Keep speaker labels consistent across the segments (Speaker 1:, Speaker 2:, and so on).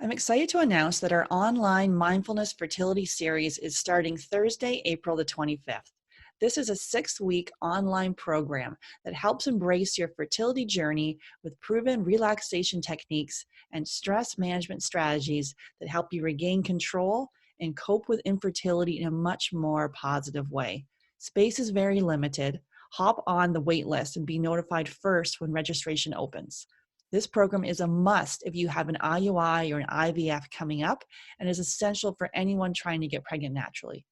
Speaker 1: I'm excited to announce that our online Mindfulness Fertility Series is starting Thursday, April the 25th. This is a 6-week online program that helps embrace your fertility journey with proven relaxation techniques and stress management strategies that help you regain control and cope with infertility in a much more positive way. Space is very limited. Hop on the wait list and be notified first when registration opens. This program is a must if you have an IUI or an IVF coming up and is essential for anyone trying to get pregnant naturally.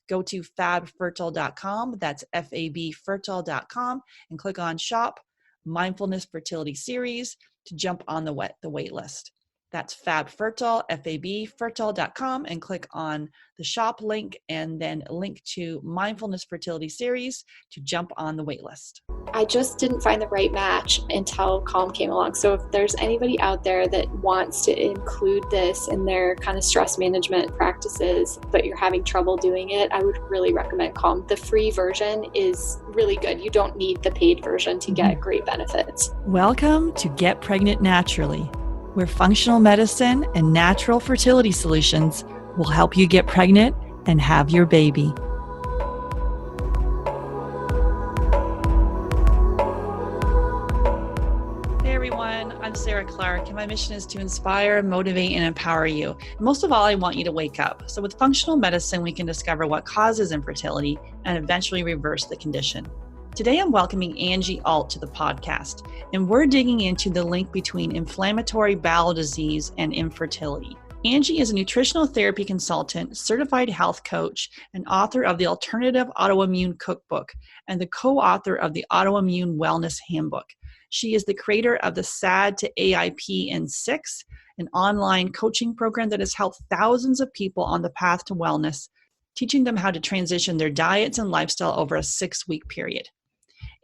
Speaker 1: Go to fabfertile.com, that's fabfertile.com, and click on Shop Mindfulness Fertility Series to jump on the wait list. That's fabfertile, fabfertile.com, and click on the shop link and then link to Mindfulness Fertility Series to jump on the wait list.
Speaker 2: I just didn't find the right match until Calm came along. So if there's anybody out there that wants to include this in their kind of stress management practices, but you're having trouble doing it, I would really recommend Calm. The free version is really good. You don't need the paid version to get great benefits.
Speaker 1: Welcome to Get Pregnant Naturally, where functional medicine and natural fertility solutions will help you get pregnant and have your baby. I'm Sarah Clark, and my mission is to inspire, motivate, and empower you. Most of all, I want you to wake up. So with functional medicine, we can discover what causes infertility and eventually reverse the condition. Today, I'm welcoming Angie Alt to the podcast, and we're digging into the link between inflammatory bowel disease and infertility. Angie is a nutritional therapy consultant, certified health coach, and author of the Alternative Autoimmune Cookbook and the co-author of the Autoimmune Wellness Handbook. She is the creator of the SAD to AIP in 6, an online coaching program that has helped thousands of people on the path to wellness, teaching them how to transition their diets and lifestyle over a 6-week period.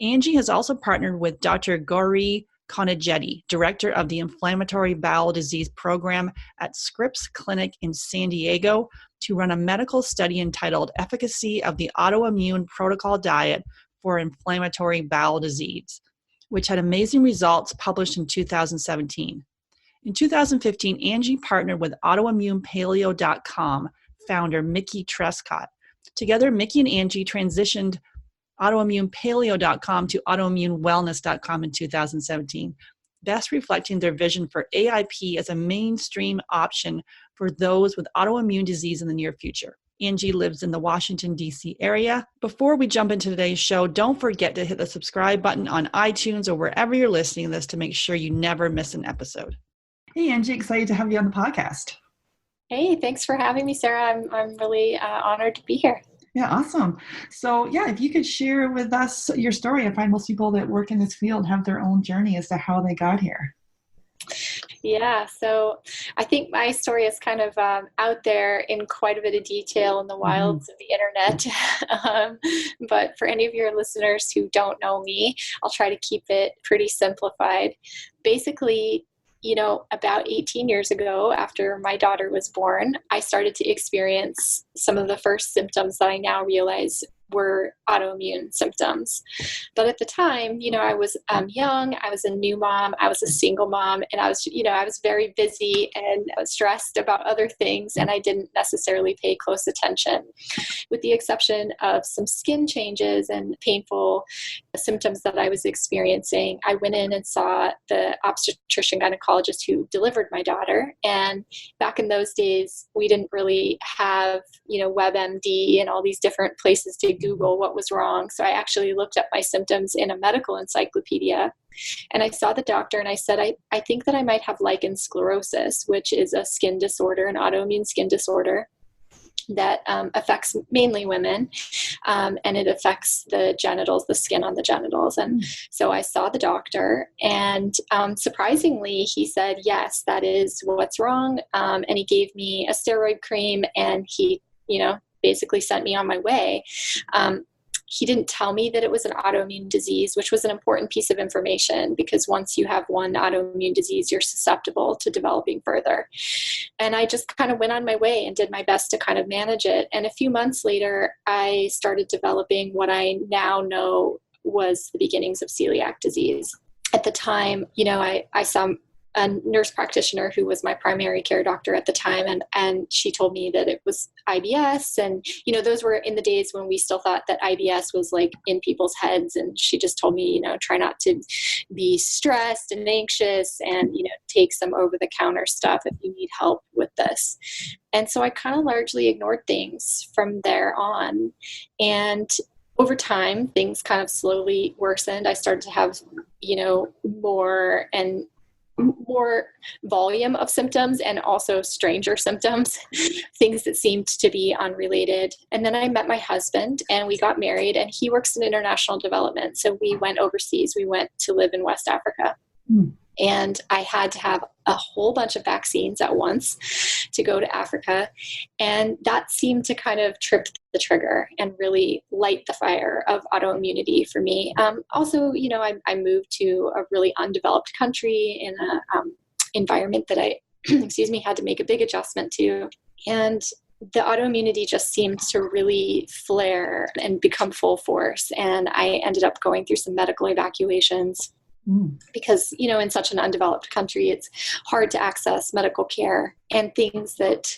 Speaker 1: Angie has also partnered with Dr. Gauree Konijeti, director of the Inflammatory Bowel Disease Program at Scripps Clinic in San Diego, to run a medical study entitled Efficacy of the Autoimmune Protocol Diet for Inflammatory Bowel Disease, which had amazing results published in 2017. In 2015, Angie partnered with AutoimmunePaleo.com founder Mickey Trescott. Together, Mickey and Angie transitioned AutoimmunePaleo.com to AutoimmuneWellness.com in 2017, best reflecting their vision for AIP as a mainstream option for those with autoimmune disease in the near future. Angie lives in the Washington, D.C. area. Before we jump into today's show, don't forget to hit the subscribe button on iTunes or wherever you're listening to this to make sure you never miss an episode. Hey, Angie, excited to have you on the podcast.
Speaker 2: Hey, thanks for having me, Sarah. I'm really honored to be here.
Speaker 1: Yeah, awesome. So if you could share with us your story. I find most people that work in this field have their own journey as to how they got here.
Speaker 2: Yeah, so I think my story is kind of out there in quite a bit of detail in the wilds of the internet. But for any of your listeners who don't know me, I'll try to keep it pretty simplified. Basically, about 18 years ago, after my daughter was born, I started to experience some of the first symptoms that I now realize were autoimmune symptoms. But at the time, I was young, I was a new mom, I was a single mom, and I was very busy and stressed about other things, and I didn't necessarily pay close attention. With the exception of some skin changes and painful symptoms that I was experiencing, I went in and saw the obstetrician gynecologist who delivered my daughter. And back in those days, we didn't really have, WebMD and all these different places to Google what was wrong. So I actually looked up my symptoms in a medical encyclopedia, and I saw the doctor and I said, I think that I might have lichen sclerosis, which is a skin disorder, an autoimmune skin disorder that affects mainly women, and it affects the genitals, the skin on the genitals. And so I saw the doctor, and surprisingly, he said, yes, that is what's wrong. And he gave me a steroid cream, and he, basically sent me on my way. He didn't tell me that it was an autoimmune disease, which was an important piece of information, because once you have one autoimmune disease, you're susceptible to developing further. And I just kind of went on my way and did my best to kind of manage it. And a few months later, I started developing what I now know was the beginnings of celiac disease. At the time, I saw a nurse practitioner who was my primary care doctor at the time. And she told me that it was IBS. And, those were in the days when we still thought that IBS was like in people's heads. And she just told me, try not to be stressed and anxious and, take some over the counter stuff if you need help with this. And so I kind of largely ignored things from there on. And over time, things kind of slowly worsened. I started to have, more volume of symptoms and also stranger symptoms, things that seemed to be unrelated. And then I met my husband and we got married, and he works in international development. So we went overseas. We went to live in West Africa. And I had to have a whole bunch of vaccines at once to go to Africa. And that seemed to kind of trip the trigger and really light the fire of autoimmunity for me. Also, I moved to a really undeveloped country in an environment that I, had to make a big adjustment to. And the autoimmunity just seemed to really flare and become full force. And I ended up going through some medical evacuations. Because, in such an undeveloped country, it's hard to access medical care, and things that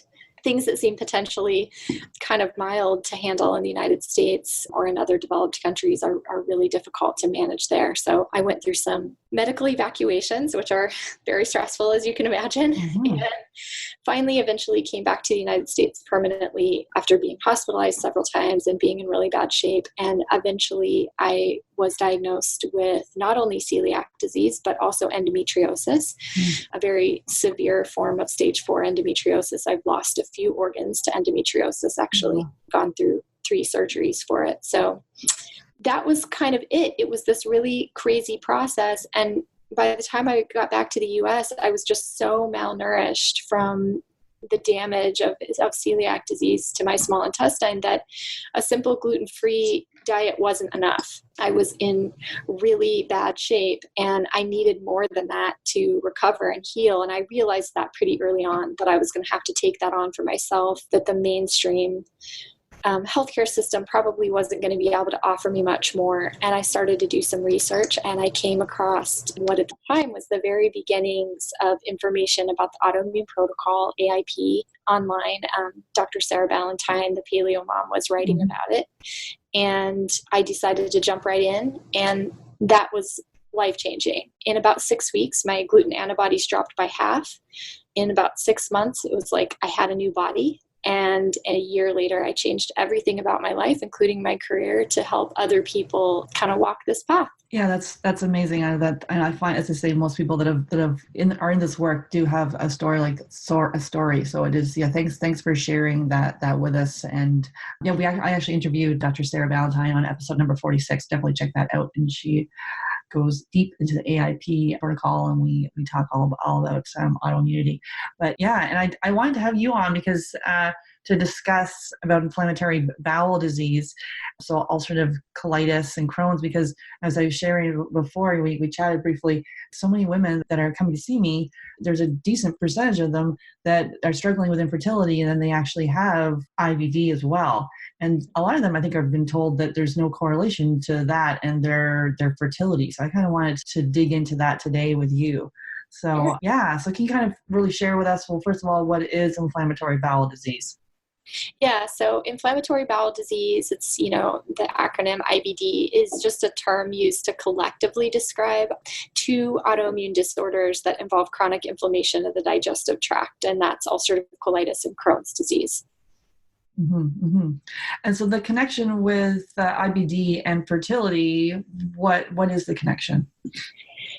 Speaker 2: seem potentially kind of mild to handle in the United States or in other developed countries are really difficult to manage there. So I went through some medical evacuations, which are very stressful, as you can imagine. And finally, eventually came back to the United States permanently after being hospitalized several times and being in really bad shape. And eventually I was diagnosed with not only celiac disease, but also endometriosis, a very severe form of stage 4 endometriosis. I've lost a few organs to endometriosis, actually gone through 3 surgeries for it. So that was kind of it. It was this really crazy process. And by the time I got back to the US, I was just so malnourished from the damage of celiac disease to my small intestine that a simple gluten-free diet wasn't enough. I was in really bad shape and I needed more than that to recover and heal. And I realized that pretty early on, that I was going to have to take that on for myself, that the mainstream healthcare system probably wasn't going to be able to offer me much more. And I started to do some research, and I came across what at the time was the very beginnings of information about the Autoimmune Protocol, AIP, online. Dr. Sarah Ballantyne, the paleo mom, was writing about it. And I decided to jump right in, and that was life-changing. In about 6 weeks, my gluten antibodies dropped by half. In about 6 months, it was like I had a new body. And a year later, I changed everything about my life, including my career, to help other people kind of walk this path.
Speaker 1: Yeah, that's amazing. And I find, as I say, most people that are in this work do have a story So it is. Yeah, thanks for sharing that with us. And yeah, I actually interviewed Dr. Sarah Ballantyne on episode number 46. Definitely check that out. And she goes deep into the AIP protocol, and we talk all about autoimmunity. But yeah, and I wanted to have you on because to discuss about inflammatory bowel disease, so ulcerative colitis and Crohn's, because as I was sharing before, we chatted briefly, so many women that are coming to see me, there's a decent percentage of them that are struggling with infertility, and then they actually have IBD as well. And a lot of them, I think, have been told that there's no correlation to that and their fertility. So I kind of wanted to dig into that today with you. So yeah, so can you kind of really share with us, well, first of all, what is inflammatory bowel disease?
Speaker 2: Yeah, so inflammatory bowel disease, it's, the acronym IBD, is just a term used to collectively describe 2 autoimmune disorders that involve chronic inflammation of the digestive tract, and that's ulcerative colitis and Crohn's disease.
Speaker 1: And so the connection with IBD and fertility, what is the connection?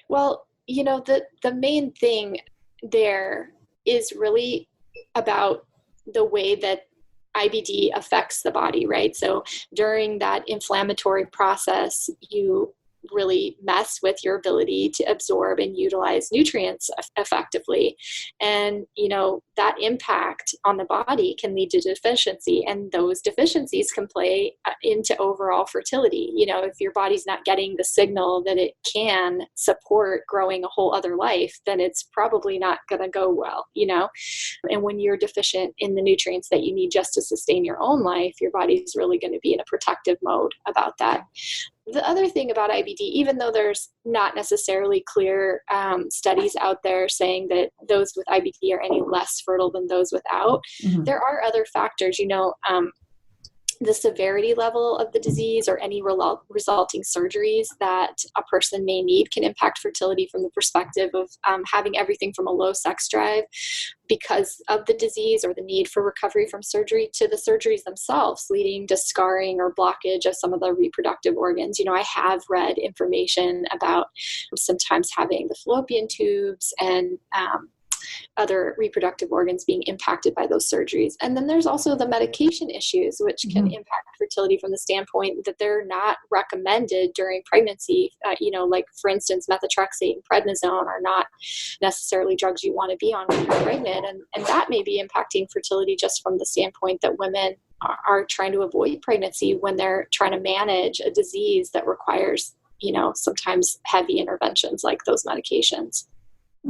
Speaker 2: Well, the main thing there is really about the way that IBD affects the body, right? So during that inflammatory process, you really mess with your ability to absorb and utilize nutrients effectively. And, that impact on the body can lead to deficiency, and those deficiencies can play into overall fertility. If your body's not getting the signal that it can support growing a whole other life, then it's probably not going to go well, And when you're deficient in the nutrients that you need just to sustain your own life, your body's really going to be in a protective mode about that. the other thing about IBD, even though there's not necessarily clear studies out there saying that those with IBD are any less fertile than those without, there are other factors, the severity level of the disease or any resulting surgeries that a person may need can impact fertility from the perspective of having everything from a low sex drive because of the disease or the need for recovery from surgery to the surgeries themselves, leading to scarring or blockage of some of the reproductive organs. I have read information about sometimes having the fallopian tubes and other reproductive organs being impacted by those surgeries. And then there's also the medication issues, which can impact fertility from the standpoint that they're not recommended during pregnancy. Like for instance, methotrexate and prednisone are not necessarily drugs you want to be on when you're pregnant. And that may be impacting fertility just from the standpoint that women are trying to avoid pregnancy when they're trying to manage a disease that requires, sometimes heavy interventions like those medications.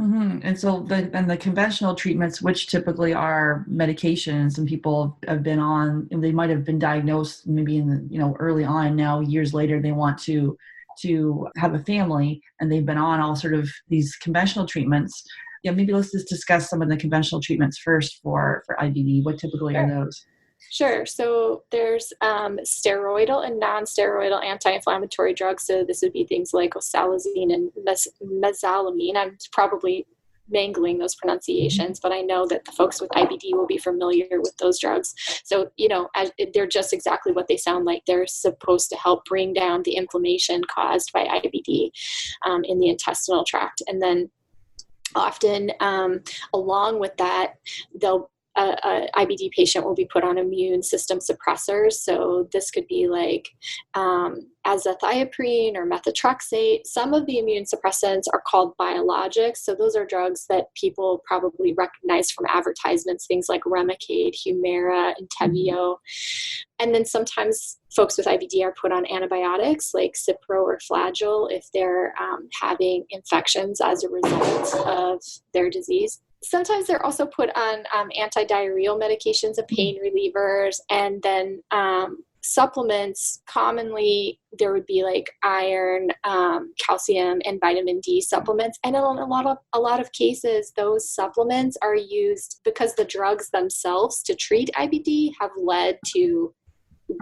Speaker 3: And so the conventional treatments, which typically are medications and people have been on, and they might have been diagnosed maybe in the, early on. Now years later, they want to have a family and they've been on all sort of these conventional treatments. Yeah, maybe let's just discuss some of the conventional treatments first for IBD. What typically are those?
Speaker 2: Sure. So there's steroidal and non-steroidal anti-inflammatory drugs. So this would be things like osalazine and mesalamine. I'm probably mangling those pronunciations, but I know that the folks with IBD will be familiar with those drugs. So, they're just exactly what they sound like. They're supposed to help bring down the inflammation caused by IBD in the intestinal tract. And then often along with that, IBD patient will be put on immune system suppressors. So this could be like azathioprine or methotrexate. Some of the immune suppressants are called biologics. So those are drugs that people probably recognize from advertisements, things like Remicade, Humira, Entevio. And then sometimes folks with IBD are put on antibiotics like Cipro or Flagyl if they're having infections as a result of their disease. Sometimes they're also put on antidiarrheal medications and pain relievers, and then supplements. Commonly, there would be like iron, calcium, and vitamin D supplements. And in a lot of cases, those supplements are used because the drugs themselves to treat IBD have led to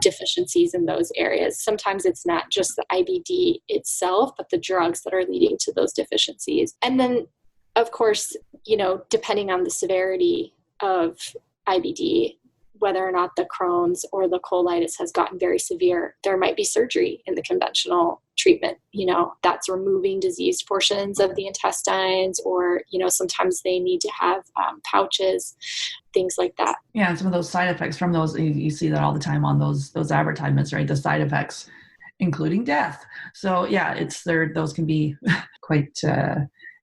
Speaker 2: deficiencies in those areas. Sometimes it's not just the IBD itself, but the drugs that are leading to those deficiencies. And then of course, depending on the severity of IBD, whether or not the Crohn's or the colitis has gotten very severe, there might be surgery in the conventional treatment. That's removing diseased portions of the intestines, or, sometimes they need to have pouches, things like that.
Speaker 3: Yeah, and some of those side effects from those, you see that all the time on those advertisements, right? The side effects, including death. So yeah, those can be quite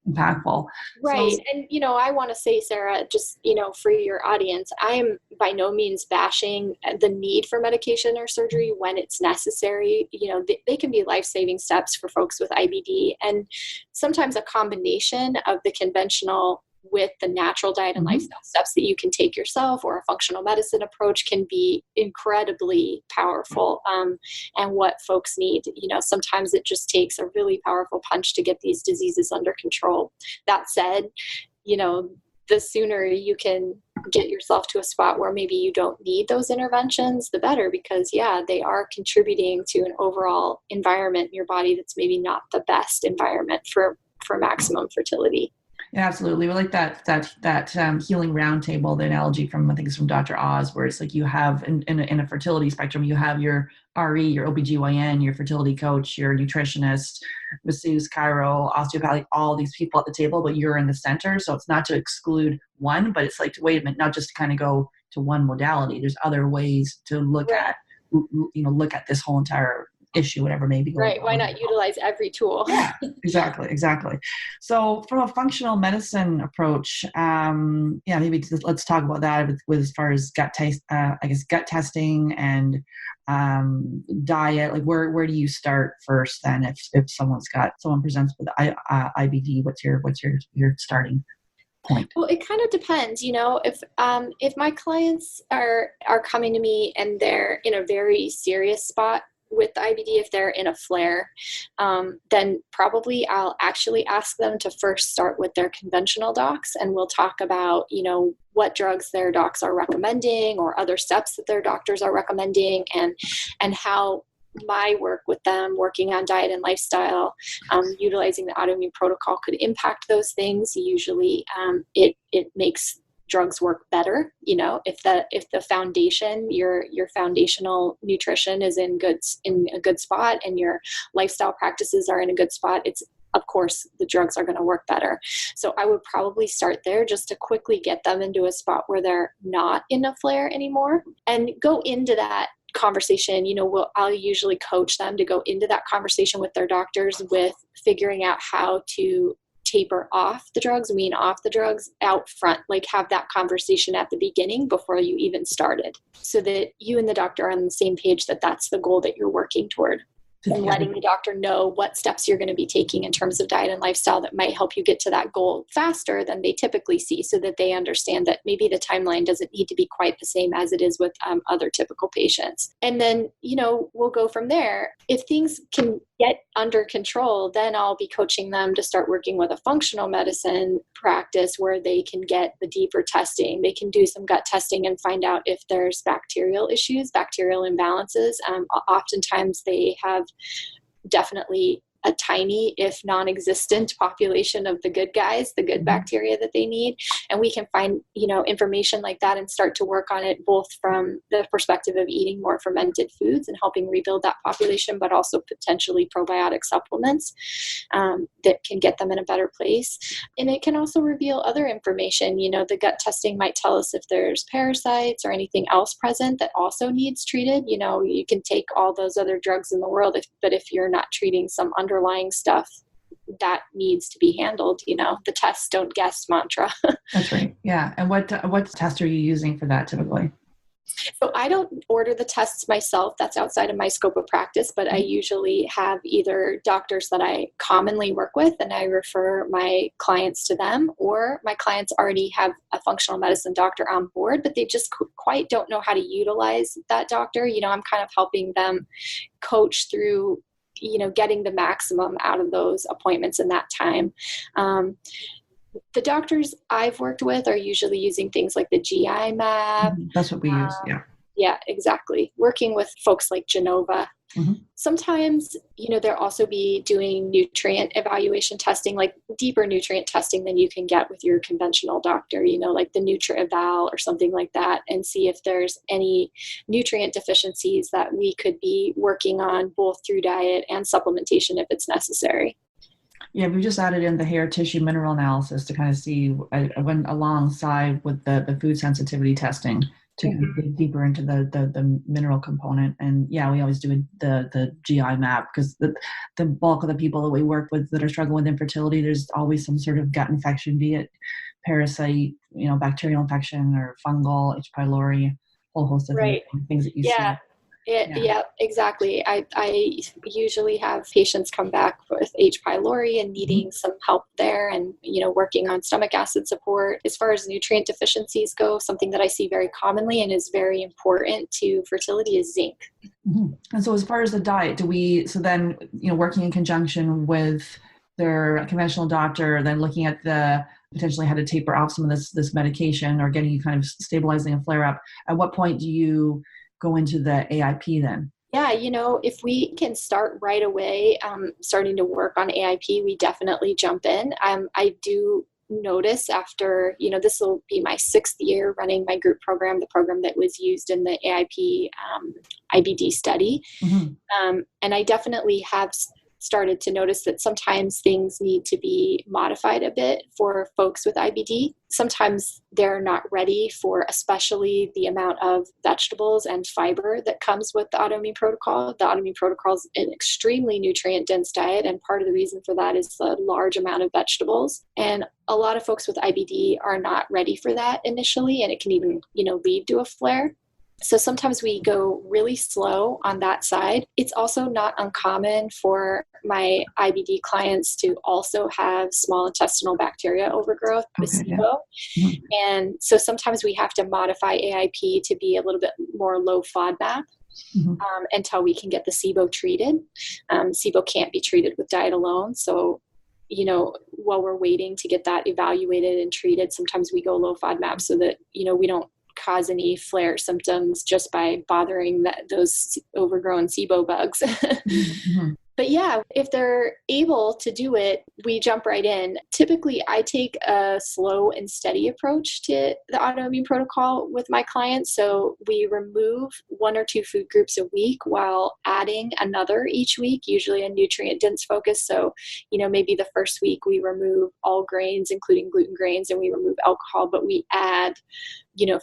Speaker 3: impactful.
Speaker 2: Right. So, and, I want to say, Sarah, just, for your audience, I am by no means bashing the need for medication or surgery when it's necessary. They can be life-saving steps for folks with IBD. And sometimes a combination of the conventional with the natural diet and lifestyle steps that you can take yourself, or a functional medicine approach, can be incredibly powerful. And what folks need, sometimes it just takes a really powerful punch to get these diseases under control. That said, the sooner you can get yourself to a spot where maybe you don't need those interventions, the better, because they are contributing to an overall environment in your body that's maybe not the best environment for maximum fertility.
Speaker 3: Yeah, absolutely. We like that healing roundtable, the analogy from, I think it's from Dr. Oz, where it's like you have in a fertility spectrum, you have your RE, your OBGYN, your fertility coach, your nutritionist, masseuse, chiro, osteopathic, all these people at the table, but you're in the center. So it's not to exclude one, but it's like, wait a minute, not just to kind of go to one modality. There's other ways to look at this whole entire issue, whatever may be going on.
Speaker 2: Right. Why not utilize every tool?
Speaker 3: Yeah, exactly. So from a functional medicine approach, maybe let's talk about that with as far as gut testing and diet. Like where do you start first then if someone presents with IBD? What's your starting point?
Speaker 2: Well, it kind of depends, if my clients are coming to me and they're in a very serious spot with the IBD, if they're in a flare, then probably I'll actually ask them to first start with their conventional docs, and we'll talk about, what drugs their docs are recommending or other steps that their doctors are recommending, and how my work with them, working on diet and lifestyle, utilizing the autoimmune protocol could impact those things. Usually it makes drugs work better. If the foundation, your foundational nutrition is in a good spot, and your lifestyle practices are in a good spot, of course, the drugs are going to work better. So I would probably start there just to quickly get them into a spot where they're not in a flare anymore, and go into that conversation. I'll usually coach them to go into that conversation with their doctors with figuring out how to taper off the drugs, wean off the drugs out front, like have that conversation at the beginning before you even started, so that you and the doctor are on the same page, that that's the goal that you're working toward. And letting the doctor know what steps you're going to be taking in terms of diet and lifestyle that might help you get to that goal faster than they typically see, so that they understand that maybe the timeline doesn't need to be quite the same as it is with other typical patients. And then, we'll go from there. If things can get under control, then I'll be coaching them to start working with a functional medicine practice where they can get the deeper testing. They can do some gut testing and find out if there's bacterial issues, bacterial imbalances. Oftentimes they have definitely a tiny, if non-existent population of the good guys, the good bacteria that they need. And we can find, information like that and start to work on it, both from the perspective of eating more fermented foods and helping rebuild that population, but also potentially probiotic supplements that can get them in a better place. And it can also reveal other information. The gut testing might tell us if there's parasites or anything else present that also needs treated. You can take all those other drugs in the world, but if you're not treating some underlying stuff, that needs to be handled. The tests don't guess mantra.
Speaker 3: That's right. Yeah. And what test are you using for that typically?
Speaker 2: So I don't order the tests myself. That's outside of my scope of practice, but I usually have either doctors that I commonly work with and I refer my clients to them, or my clients already have a functional medicine doctor on board, but they just quite don't know how to utilize that doctor. I'm kind of helping them coach through getting the maximum out of those appointments in that time. The doctors I've worked with are usually using things like the GI map.
Speaker 3: That's what we use. Yeah.
Speaker 2: Yeah, exactly. Working with folks like Genova. Sometimes, they'll also be doing nutrient evaluation testing, like deeper nutrient testing than you can get with your conventional doctor, like the Nutri-Eval or something like that, and see if there's any nutrient deficiencies that we could be working on both through diet and supplementation if it's necessary.
Speaker 3: Yeah, we just added in the hair tissue mineral analysis to kind of see, I went alongside with the food sensitivity testing to dig deeper into the mineral component. And yeah, we always do the GI map, because the bulk of the people that we work with that are struggling with infertility, there's always some sort of gut infection, be it parasite, bacterial infection or fungal, H. pylori, a whole host of things that you see.
Speaker 2: Yeah, exactly. I usually have patients come back with H. pylori and needing some help there, and working on stomach acid support. As far as nutrient deficiencies go, something that I see very commonly and is very important to fertility is zinc.
Speaker 3: And so as far as the diet, then working in conjunction with their conventional doctor, then looking at potentially how to taper off some of this medication, or getting you kind of stabilizing a flare up, at what point do you go into the AIP then?
Speaker 2: Yeah, if we can start right away, starting to work on AIP, we definitely jump in. I do notice after, this will be my 6th year running my group program, the program that was used in the AIP IBD study. And I definitely have started to notice that sometimes things need to be modified a bit for folks with IBD. Sometimes they're not ready for especially the amount of vegetables and fiber that comes with the autoimmune protocol. The autoimmune protocol is an extremely nutrient-dense diet, and part of the reason for that is the large amount of vegetables. And a lot of folks with IBD are not ready for that initially, and it can even, lead to a flare. So sometimes we go really slow on that side. It's also not uncommon for my IBD clients to also have small intestinal bacteria overgrowth with SIBO.
Speaker 3: Yeah.
Speaker 2: And so sometimes we have to modify AIP to be a little bit more low FODMAP until we can get the SIBO treated. SIBO can't be treated with diet alone. So, while we're waiting to get that evaluated and treated, sometimes we go low FODMAP so that, we don't cause any flare symptoms just by bothering those overgrown SIBO bugs. But yeah, if they're able to do it, we jump right in. Typically, I take a slow and steady approach to the autoimmune protocol with my clients. So we remove 1 or 2 food groups a week while adding another each week, usually a nutrient dense focus. So, maybe the first week we remove all grains, including gluten grains, and we remove alcohol, but we add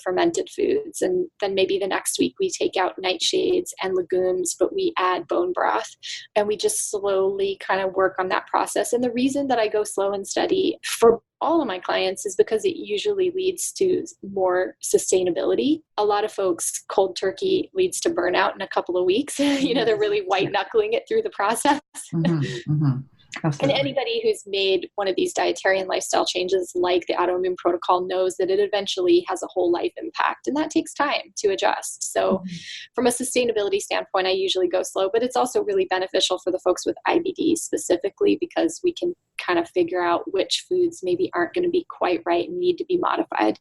Speaker 2: fermented foods. And then maybe the next week we take out nightshades and legumes, but we add bone broth. And we just slowly kind of work on that process. And the reason that I go slow and steady for all of my clients is because it usually leads to more sustainability. A lot of folks, cold turkey leads to burnout in a couple of weeks. They're really white knuckling it through the process. And anybody who's made one of these dietarian lifestyle changes like the autoimmune protocol knows that it eventually has a whole life impact, and that takes time to adjust. So from a sustainability standpoint, I usually go slow, but it's also really beneficial for the folks with IBD specifically because we can kind of figure out which foods maybe aren't going to be quite right and need to be modified.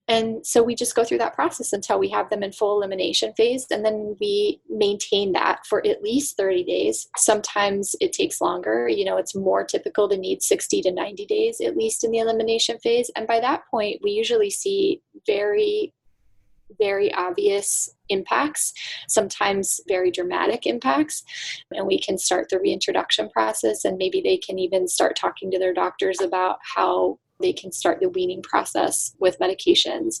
Speaker 2: And so we just go through that process until we have them in full elimination phase. And then we maintain that for at least 30 days. Sometimes it takes longer. It's more typical to need 60 to 90 days, at least in the elimination phase. And by that point, we usually see very, very obvious impacts, sometimes very dramatic impacts. And we can start the reintroduction process. And maybe they can even start talking to their doctors about how they can start the weaning process with medications.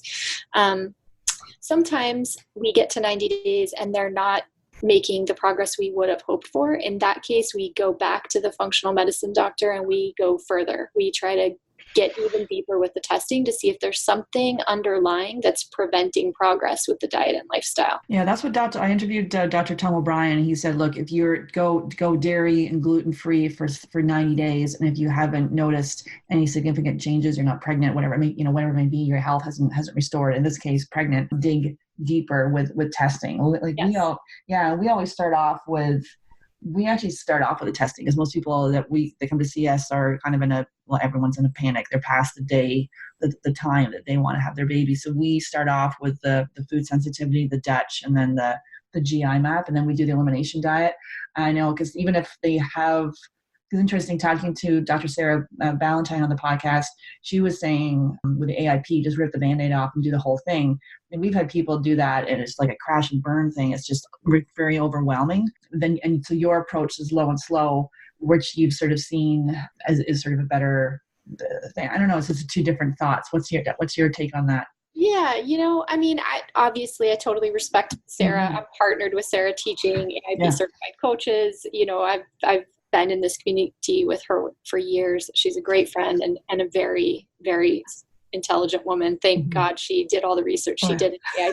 Speaker 2: Sometimes we get to 90 days and they're not making the progress we would have hoped for. In that case, we go back to the functional medicine doctor and we go further. We try to get even deeper with the testing to see if there's something underlying that's preventing progress with the diet and lifestyle.
Speaker 3: Yeah, that's what I interviewed Dr. Tom O'Brien, and he said, look, if you're go dairy and gluten-free for 90 days, and if you haven't noticed any significant changes, you're not pregnant, whatever it may be, your health hasn't restored, in this case, pregnant, dig deeper with testing. Like yes. We always start off with, we actually start off with the testing because most people that come to see us are kind of everyone's in a panic. They're past the day, the time that they want to have their baby. So we start off with the food sensitivity, the Dutch, and then the GI map, and then we do the elimination diet. I know because even if they have, it's interesting talking to Dr. Sarah Ballantyne on the podcast. She was saying with the AIP, just rip the Band-Aid off and do the whole thing. And we've had people do that, and it's like a crash and burn thing. It's just very overwhelming. And so your approach is low and slow, which you've sort of seen as is sort of a better thing. I don't know. It's just 2 different thoughts. What's your take on that?
Speaker 2: Yeah, I totally respect Sarah. I'm partnered with Sarah teaching AIP certified coaches. I've been in this community with her for years. She's a great friend and a very, very intelligent woman. Thank God she did all the research she did in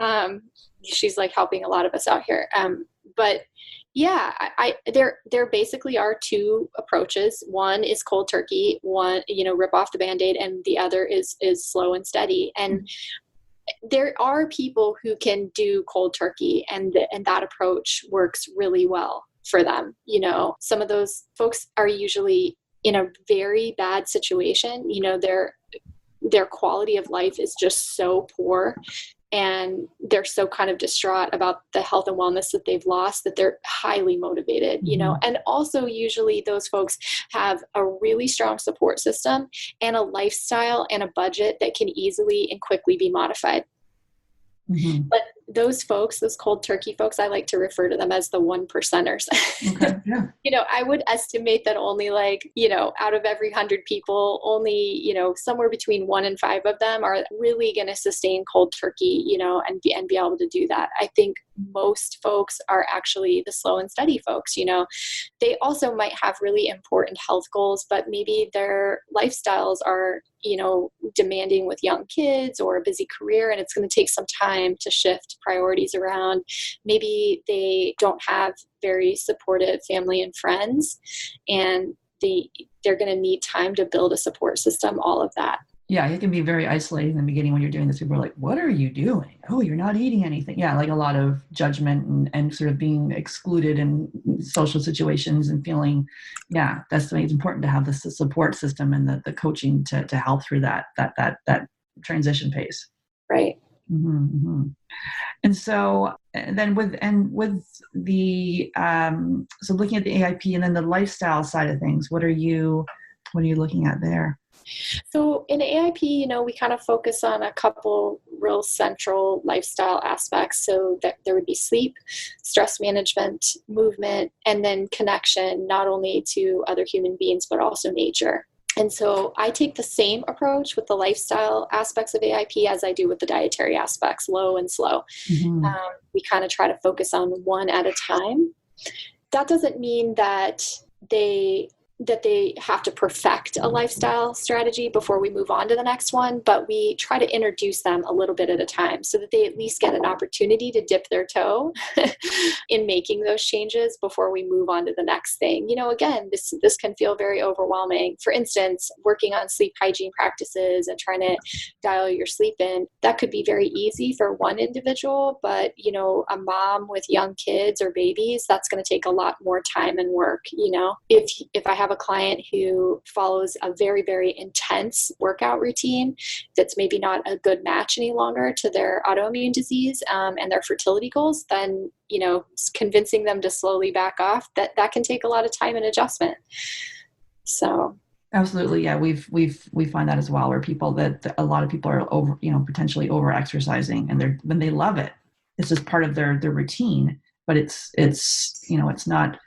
Speaker 2: AIP. She's like helping a lot of us out here. But yeah, there basically are 2 approaches. One is cold turkey, one, rip off the Band-Aid, and the other is slow and steady. And there are people who can do cold turkey and that approach works really well for them. Some of those folks are usually in a very bad situation. Their quality of life is just so poor, and they're so kind of distraught about the health and wellness that they've lost that they're highly motivated, and also usually those folks have a really strong support system and a lifestyle and a budget that can easily and quickly be modified. But those folks, those cold turkey folks, I like to refer to them as the 1%ers.
Speaker 3: Okay. Yeah.
Speaker 2: I would estimate that only out of every 100 people, only, somewhere between 1 and 5 of them are really going to sustain cold turkey, and be able to do that. I think most folks are actually the slow and steady folks. They also might have really important health goals, but maybe their lifestyles are, demanding with young kids or a busy career, and it's going to take some time to shift priorities around. Maybe they don't have very supportive family and friends, and they're going to need time to build a support system, all of that.
Speaker 3: Yeah, it can be very isolating in the beginning when you're doing this. People are like, what are you doing? Oh, you're not eating anything. Yeah, like a lot of judgment and sort of being excluded in social situations and feeling, that's why it's important to have the support system and the coaching to help through that transition pace.
Speaker 2: Right.
Speaker 3: Mm-hmm, mm-hmm. And so then with the, so looking at the AIP and then the lifestyle side of things, what are you looking at there?
Speaker 2: So in AIP, we kind of focus on a couple real central lifestyle aspects. So that there would be sleep, stress management, movement, and then connection, not only to other human beings, but also nature. And so I take the same approach with the lifestyle aspects of AIP as I do with the dietary aspects, low and slow.
Speaker 3: Mm-hmm.
Speaker 2: We kind of try to focus on one at a time. That doesn't mean that they have to perfect a lifestyle strategy before we move on to the next one, but we try to introduce them a little bit at a time so that they at least get an opportunity to dip their toe in making those changes before we move on to the next thing. Again, this can feel very overwhelming. For instance, working on sleep hygiene practices and trying to dial your sleep in, that could be very easy for one individual, but a mom with young kids or babies, that's going to take a lot more time and work. If I have a client who follows a very, very intense workout routine that's maybe not a good match any longer to their autoimmune disease and their fertility goals, then convincing them to slowly back off, that can take a lot of time and adjustment. So
Speaker 3: absolutely, yeah, we find that as well, where a lot of people are over, potentially over exercising, and when they love it, it's just part of their routine, but it's not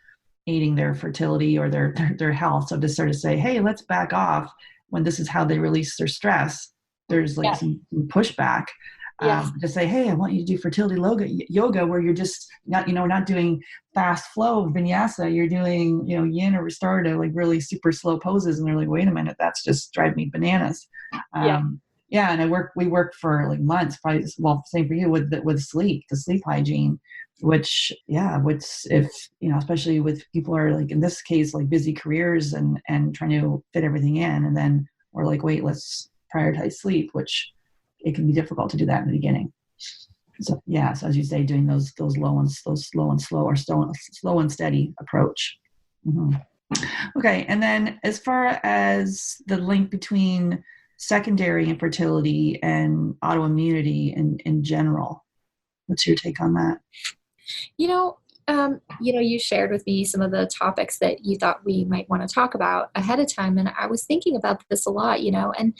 Speaker 3: aiding their fertility or their health. So to sort of say, hey, let's back off when this is how they release their stress, there's some pushback.
Speaker 2: Yes.
Speaker 3: To say, hey, I want you to do fertility yoga where you're just not doing fast flow vinyasa, you're doing, yin or restorative, like really super slow poses. And they're like, wait a minute, that's just driving me bananas. And we worked for like months, probably, well, same for you with the sleep hygiene, which if, especially with people are like, in this case, like busy careers and trying to fit everything in. And then we're like, wait, let's prioritize sleep, which it can be difficult to do that in the beginning. So so as you say, doing those slow and steady approach. Mm-hmm. Okay. And then as far as the link between secondary infertility and autoimmunity in general, what's your take on that?
Speaker 2: You shared with me some of the topics that you thought we might want to talk about ahead of time. And I was thinking about this a lot, and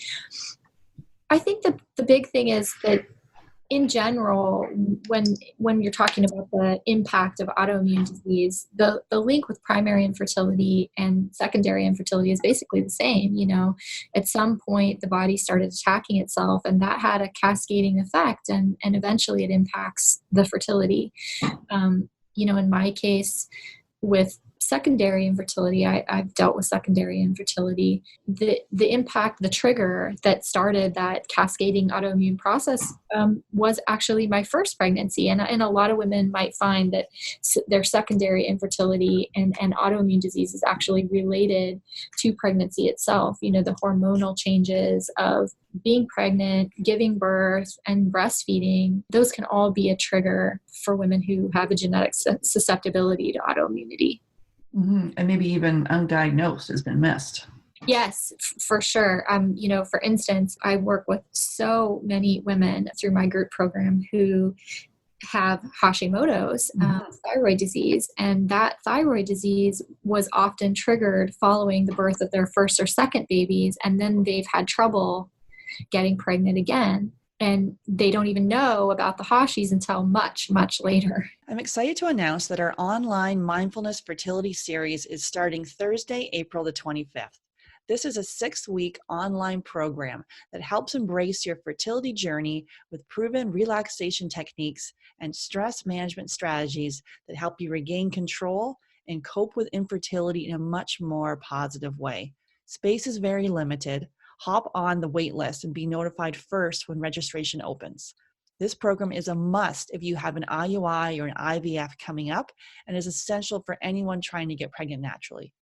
Speaker 2: I think the big thing is that in general, when you're talking about the impact of autoimmune disease, the link with primary infertility and secondary infertility is basically the same. At some point the body started attacking itself, and that had a cascading effect, and eventually it impacts the fertility. In my case with secondary infertility, I've dealt with secondary infertility. The impact, the trigger that started that cascading autoimmune process was actually my first pregnancy. And a lot of women might find that their secondary infertility and autoimmune disease is actually related to pregnancy itself. The hormonal changes of being pregnant, giving birth, and breastfeeding, those can all be a trigger for women who have a genetic susceptibility to autoimmunity.
Speaker 3: Mm-hmm. And maybe even undiagnosed has been missed.
Speaker 2: Yes, for sure. For instance, I work with so many women through my group program who have Hashimoto's thyroid disease. And that thyroid disease was often triggered following the birth of their first or second babies. And then they've had trouble getting pregnant again. and they don't even know about the Hashis until much, much later.
Speaker 1: I'm excited to announce that our online Mindfulness Fertility Series is starting Thursday, April the 25th. This is a 6-week online program that helps embrace your fertility journey with proven relaxation techniques and stress management strategies that help you regain control and cope with infertility in a much more positive way. Space is very limited. Hop on the wait list and be notified first when registration opens. This program is a must if you have an IUI or an IVF coming up and is essential for anyone trying to get pregnant naturally.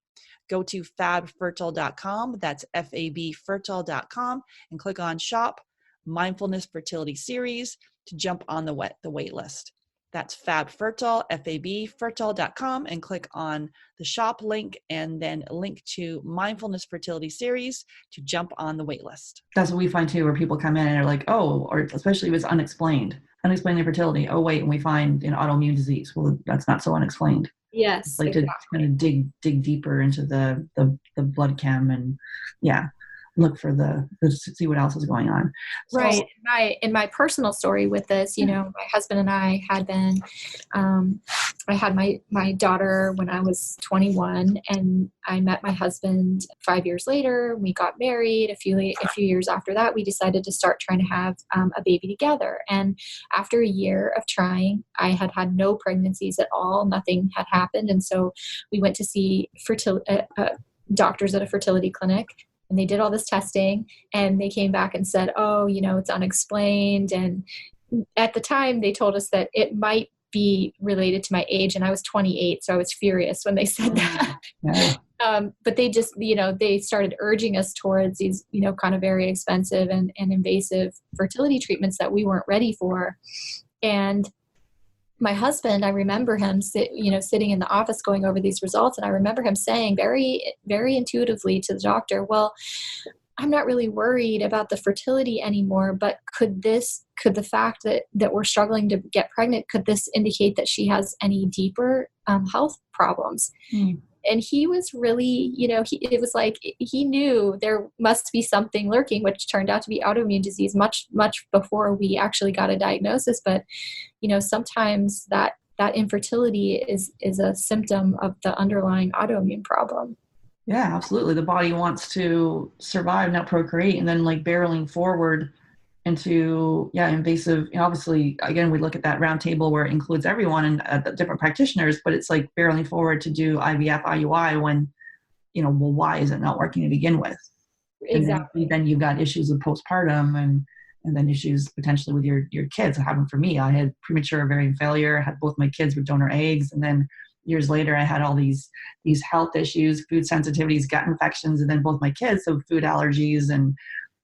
Speaker 1: Go to fabfertile.com, that's fabfertile.com, and click on Shop Mindfulness Fertility Series to jump on the wait list. That's fabfertile, fabfertile.com, and click on the shop link and then link to Mindfulness Fertility Series to jump on the wait list.
Speaker 3: That's what we find too, where people come in and are like, oh, or especially if it's unexplained infertility. Oh, wait, and we find an autoimmune disease. Well, that's not so unexplained.
Speaker 2: Yes,
Speaker 3: It's like
Speaker 2: exactly.
Speaker 3: to kind of dig deeper into the blood chem and look for see what else is going on. So,
Speaker 2: right. In my personal story with this, my husband and I had been, I had my daughter when I was 21, and I met my husband 5 years later. We got married. A few years after that, we decided to start trying to have a baby together. And after a year of trying, I had no pregnancies at all. Nothing had happened. And so we went to see doctors at a fertility clinic. And they did all this testing, and they came back and said, oh, it's unexplained. And at the time they told us that it might be related to my age, and I was 28. So I was furious when they said that.
Speaker 3: yeah.
Speaker 2: But they just, they started urging us towards these, kind of very expensive and invasive fertility treatments that we weren't ready for. And my husband, I remember him sitting in the office going over these results. And I remember him saying very, very intuitively to the doctor, well, I'm not really worried about the fertility anymore, but could the fact that we're struggling to get pregnant, could this indicate that she has any deeper health problems? Mm. And he was really, it was like he knew there must be something lurking, which turned out to be autoimmune disease much, much before we actually got a diagnosis. But, sometimes that infertility is a symptom of the underlying autoimmune problem.
Speaker 3: Yeah, absolutely. The body wants to survive, not procreate, and then barreling forward into invasive. Obviously, again, we look at that round table where it includes everyone and the different practitioners, but it's like barreling forward to do IVF, IUI when, why is it not working to begin with?
Speaker 2: Exactly.
Speaker 3: And then you've got issues with postpartum and then issues potentially with your kids. It happened for me. I had premature ovarian failure. I had both my kids with donor eggs, and then years later, I had all these health issues, food sensitivities, gut infections, and then both my kids have food allergies, and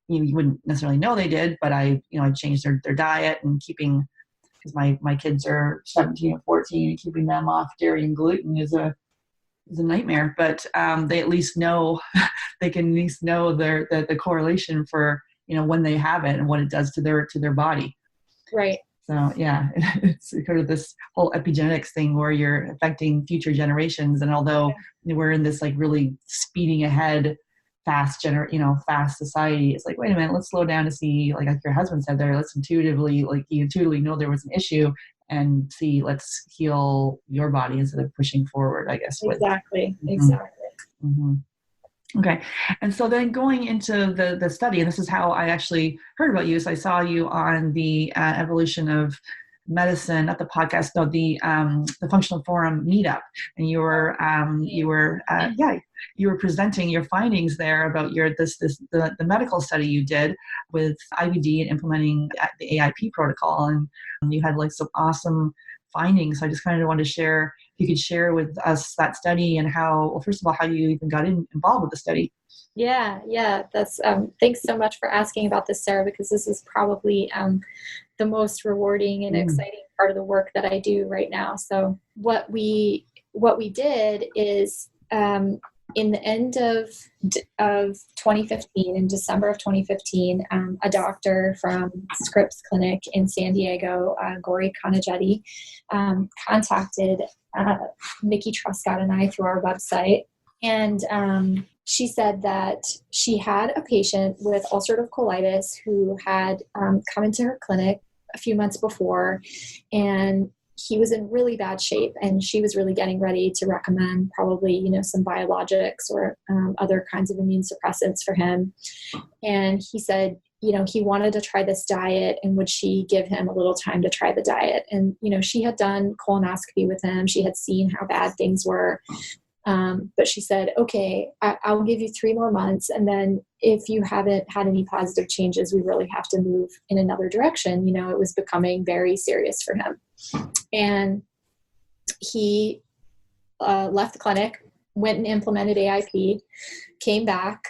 Speaker 3: you wouldn't necessarily know they did, but I changed their diet and because my kids are 17 and 14, and keeping them off dairy and gluten is a nightmare. But they at least know they can at least know the correlation for when they have it and what it does to their body.
Speaker 2: Right.
Speaker 3: So it's kind of this whole epigenetics thing where you're affecting future generations. And although we're in this really speeding ahead, fast society, it's like, wait a minute, let's slow down to see, like your husband said there, let's intuitively know there was an issue and see, let's heal your body instead of pushing forward, I guess.
Speaker 2: Exactly.
Speaker 3: Mm-hmm.
Speaker 2: Exactly.
Speaker 3: Mm-hmm. Okay. And so then going into the study, and this is how I actually heard about you. So I saw you on the Evolution of Medicine, not the podcast, no, the Functional Forum meetup, and you were presenting your findings there about the medical study you did with IBD and implementing the AIP protocol, and you had some awesome findings. So I just kind of wanted to share, if you could share with us that study and first of all, how you even got involved with the study.
Speaker 2: Yeah. That's thanks so much for asking about this, Sarah, because this is probably the most rewarding and exciting part of the work that I do right now. So what we did is in the end of 2015, in December of 2015, a doctor from Scripps Clinic in San Diego, Gauree Konijeti, contacted Nikki Trescott and I through our website. And she said that she had a patient with ulcerative colitis who had come into her clinic a few months before, and he was in really bad shape, and she was really getting ready to recommend probably, some biologics or other kinds of immune suppressants for him. And he said, he wanted to try this diet, and would she give him a little time to try the diet? And, she had done colonoscopy with him. She had seen how bad things were. But she said, okay, I'll give you 3 more months. And then if you haven't had any positive changes, we really have to move in another direction. It was becoming very serious for him. And he left the clinic, went and implemented AIP, came back.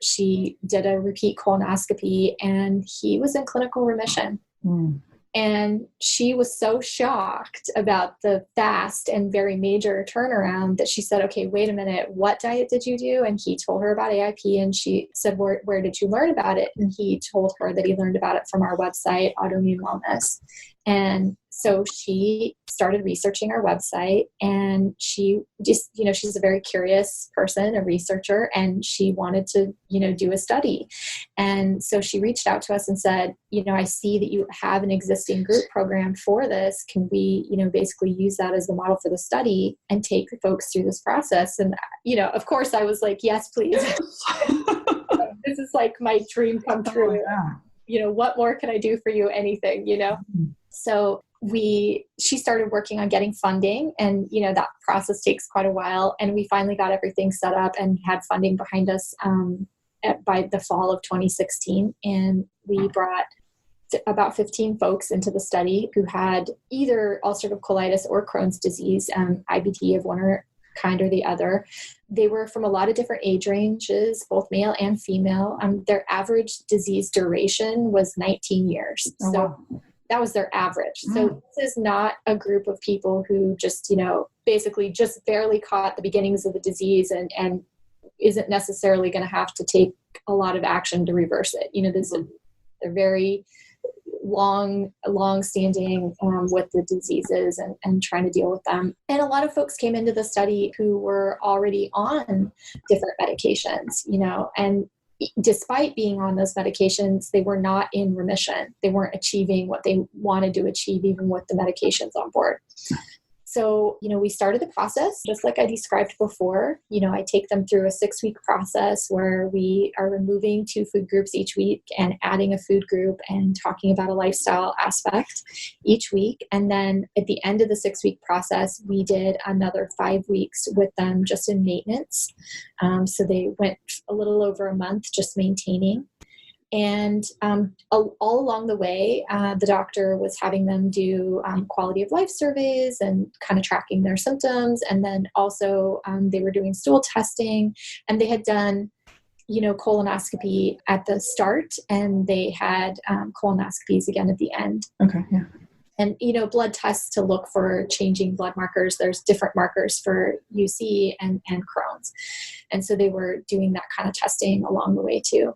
Speaker 2: She did a repeat colonoscopy, and he was in clinical remission. Mm. And she was so shocked about the fast and very major turnaround that she said, okay, wait a minute, what diet did you do? And he told her about AIP, and she said, where did you learn about it? And he told her that he learned about it from our website, Autoimmune Wellness. And so she started researching our website, and she just, she's a very curious person, a researcher, and she wanted to, do a study. And so she reached out to us and said, I see that you have an existing group program for this. Can we, basically use that as the model for the study and take folks through this process? And, of course I was like, yes, please. This is like my dream come true. Oh, yeah. What more can I do for you? Anything, Mm-hmm. So she started working on getting funding, and, that process takes quite a while. And we finally got everything set up and had funding behind us by the fall of 2016. And we brought about 15 folks into the study who had either ulcerative colitis or Crohn's disease, IBD of one or kind or the other. They were from a lot of different age ranges, both male and female. Their average disease duration was 19 years.
Speaker 3: Oh,
Speaker 2: so
Speaker 3: wow.
Speaker 2: That was their average. So this is not a group of people who just, basically just barely caught the beginnings of the disease and isn't necessarily going to have to take a lot of action to reverse it. They're very long-standing with the diseases and trying to deal with them. And a lot of folks came into the study who were already on different medications, and despite being on those medications, they were not in remission. They weren't achieving what they wanted to achieve, even with the medications on board. So, we started the process just like I described before. I take them through a 6-week process where we are removing 2 food groups each week and adding a food group and talking about a lifestyle aspect each week. And then at the end of the 6-week process, we did another 5 weeks with them just in maintenance. So they went a little over a month just maintaining. And all along the way, the doctor was having them do quality of life surveys and kind of tracking their symptoms. And then also they were doing stool testing, and they had done, colonoscopy at the start, and they had colonoscopies again at the end.
Speaker 3: Okay, yeah.
Speaker 2: And, blood tests to look for changing blood markers. There's different markers for UC and Crohn's. And so they were doing that kind of testing along the way too.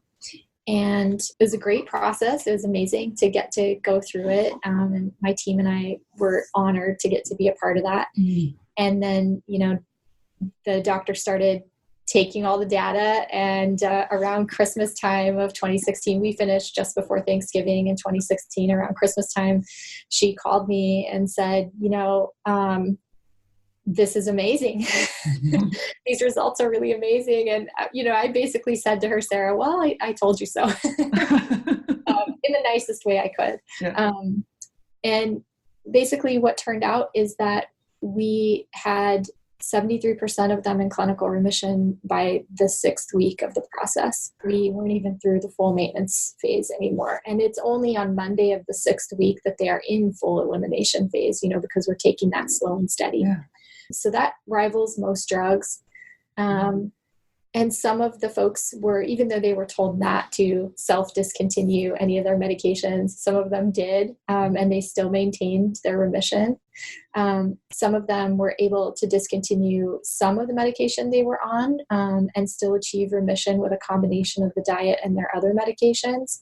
Speaker 2: And it was a great process. It was amazing to get to go through it. And my team and I were honored to get to be a part of that. Mm-hmm. And then, the doctor started taking all the data, and around Christmas time of 2016, we finished just before Thanksgiving in 2016. Around Christmas time, she called me and said, this is amazing. Mm-hmm. These results are really amazing. And, I basically said to her, Sarah, well, I told you so in the nicest way I could. Yeah. And basically what turned out is that we had 73% of them in clinical remission by the 6th week of the process. We weren't even through the full maintenance phase anymore. And it's only on Monday of the 6th week that they are in full elimination phase, because we're taking that slow and steady. Yeah. So that rivals most drugs. And some of the folks were, even though they were told not to self-discontinue any of their medications, some of them did, and they still maintained their remission. Some of them were able to discontinue some of the medication they were on and still achieve remission with a combination of the diet and their other medications.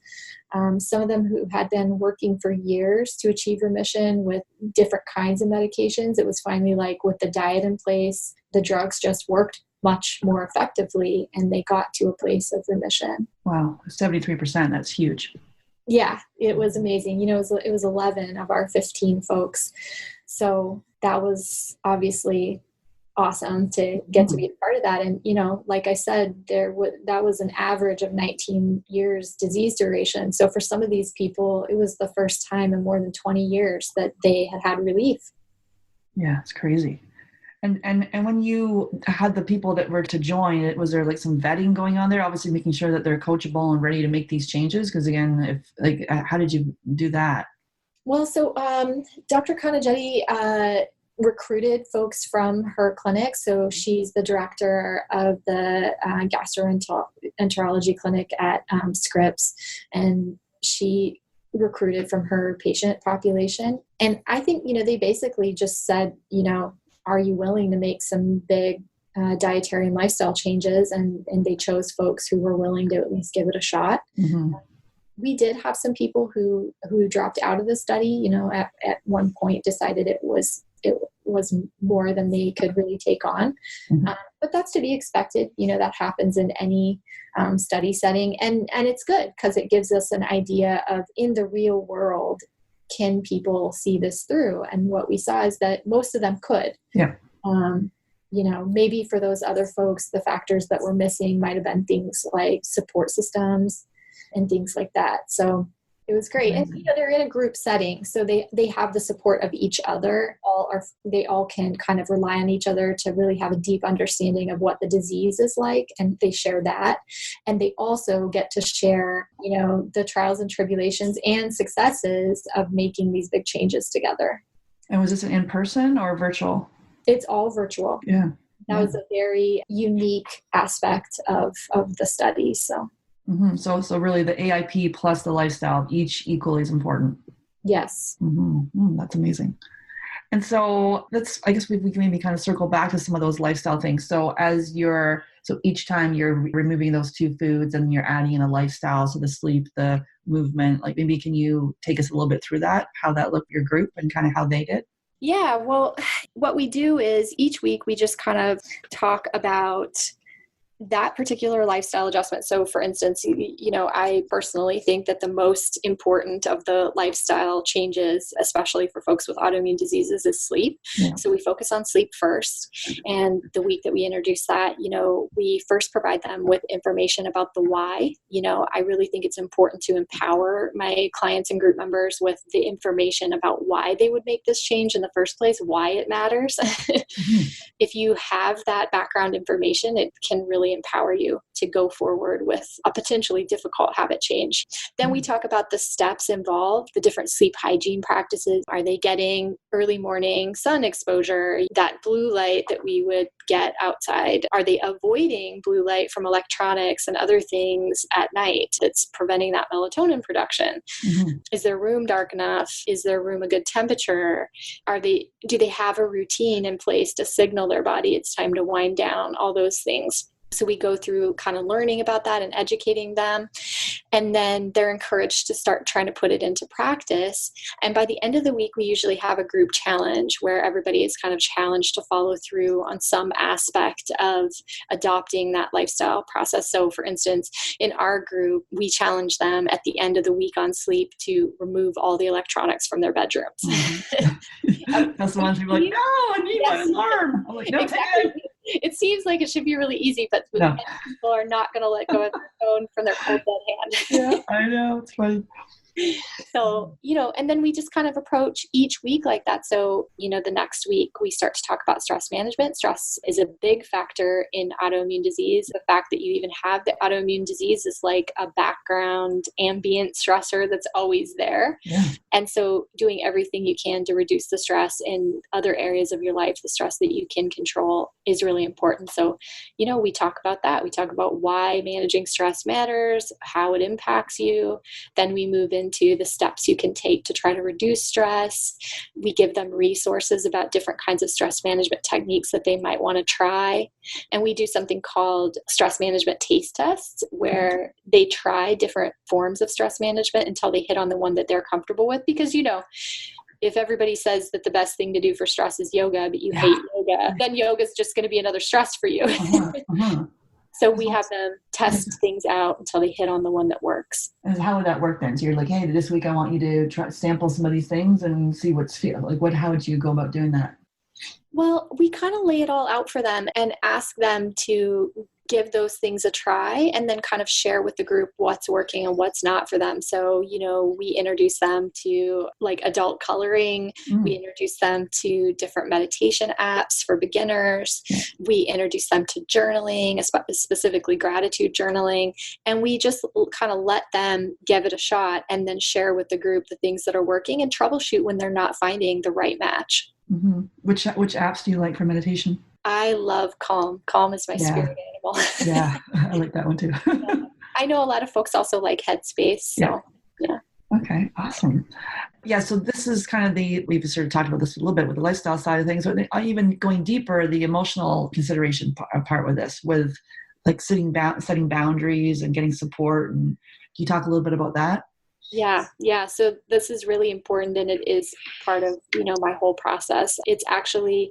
Speaker 2: Some of them who had been working for years to achieve remission with different kinds of medications, it was finally like with the diet in place, the drugs just worked much more effectively, and they got to a place of remission.
Speaker 3: Wow, 73%, that's huge.
Speaker 2: Yeah, it was amazing. It was 11 of our 15 folks. So that was obviously awesome to get to be a part of that. And, like I said, that was an average of 19 years disease duration. So for some of these people, it was the first time in more than 20 years that they had relief.
Speaker 3: Yeah, it's crazy. And when you had the people that were to join, was there like some vetting going on there? Obviously making sure that they're coachable and ready to make these changes. Because again, how did you do that?
Speaker 2: Well, so Dr. Konijeti recruited folks from her clinic. So she's the director of the gastroenterology clinic at Scripps, and she recruited from her patient population. And I think, they basically just said, are you willing to make some big dietary and lifestyle changes? And they chose folks who were willing to at least give it a shot.
Speaker 3: Mm-hmm.
Speaker 2: We did have some people who dropped out of the study, at one point decided it was more than they could really take on.
Speaker 3: Mm-hmm.
Speaker 2: But that's to be expected. That happens in any study setting. And it's good because it gives us an idea of, in the real world, can people see this through? And what we saw is that most of them could.
Speaker 3: Yeah.
Speaker 2: Maybe for those other folks, the factors that were missing might have been things like support systems and things like that. So it was great. And they're in a group setting, so they have the support of each other. They all can kind of rely on each other to really have a deep understanding of what the disease is like, and they share that. And they also get to share, the trials and tribulations and successes of making these big changes together.
Speaker 3: And was this an in-person or virtual?
Speaker 2: It's all virtual.
Speaker 3: Yeah.
Speaker 2: That was a very unique aspect of the study. So.
Speaker 3: Mm-hmm. So really the AIP plus the lifestyle, each equally as important.
Speaker 2: Yes.
Speaker 3: Mm-hmm. That's amazing. And so I guess we can maybe kind of circle back to some of those lifestyle things. So each time you're removing those two foods and you're adding in a lifestyle, so the sleep, the movement, like maybe can you take us a little bit through that, how that looked your group and kind of how they did?
Speaker 2: Yeah. Well, what we do is each week we just kind of talk about that particular lifestyle adjustment. So for instance, I personally think that the most important of the lifestyle changes, especially for folks with autoimmune diseases, is sleep. Yeah. So we focus on sleep first. And the week that we introduce that, we first provide them with information about the why. I really think it's important to empower my clients and group members with the information about why they would make this change in the first place, why it matters. Mm-hmm. If you have that background information, it can really empower you to go forward with a potentially difficult habit change. Then we talk about the steps involved, the different sleep hygiene practices. Are they getting early morning sun exposure, that blue light that we would get outside? Are they avoiding blue light from electronics and other things at night that's preventing that melatonin production? Mm-hmm. Is their room dark enough? Is their room a good temperature? Do they have a routine in place to signal their body it's time to wind down? All those things. So we go through kind of learning about that and educating them. And then they're encouraged to start trying to put it into practice. And by the end of the week, we usually have a group challenge where everybody is kind of challenged to follow through on some aspect of adopting that lifestyle process. So for instance, in our group, we challenge them at the end of the week on sleep to remove all the electronics from their bedrooms.
Speaker 3: Mm-hmm. That's the ones who are like, no, I need my alarm. I'm like, no,
Speaker 2: exactly. It seems like it should be really easy, but no. People are not going to let go of their phone from their cold dead hand.
Speaker 3: Yeah, I know. It's funny.
Speaker 2: So, and then we just kind of approach each week like that. So, the next week we start to talk about stress management. Stress is a big factor in autoimmune disease. The fact that you even have the autoimmune disease is like a background ambient stressor that's always there. Yeah. And so doing everything you can to reduce the stress in other areas of your life, the stress that you can control, is really important. So, we talk about that. We talk about why managing stress matters, how it impacts you. Then we move into the steps you can take to try to reduce stress. We give them resources about different kinds of stress management techniques that they might want to try. And we do something called stress management taste tests, where they try different forms of stress management until they hit on the one that they're comfortable with. Because, if everybody says that the best thing to do for stress is yoga, but you hate yoga, then yoga is just going to be another stress for you. So we have them test things out until they hit on the one that works.
Speaker 3: And how would that work then? So you're like, hey, this week I want you to try sample some of these things and see what's feel like. How would you go about doing that?
Speaker 2: Well, we kind of lay it all out for them and ask them to give those things a try and then kind of share with the group what's working and what's not for them. So, we introduce them to like adult coloring. We introduce them to different meditation apps for beginners. We introduce them to journaling, specifically gratitude journaling. And we just kind of let them give it a shot and then share with the group the things that are working and troubleshoot when they're not finding the right match.
Speaker 3: Which apps do you like for meditation?
Speaker 2: I love Calm. Calm is my spirit animal.
Speaker 3: Yeah, I like that one too.
Speaker 2: I know a lot of folks also like Headspace. So, yeah.
Speaker 3: Okay, awesome. Yeah, so this is kind of we've sort of talked about this a little bit with the lifestyle side of things, but even going deeper, the emotional consideration part with this, with like setting boundaries and getting support. And can you talk a little bit about that?
Speaker 2: Yeah. So this is really important, and it is part of, my whole process. It's actually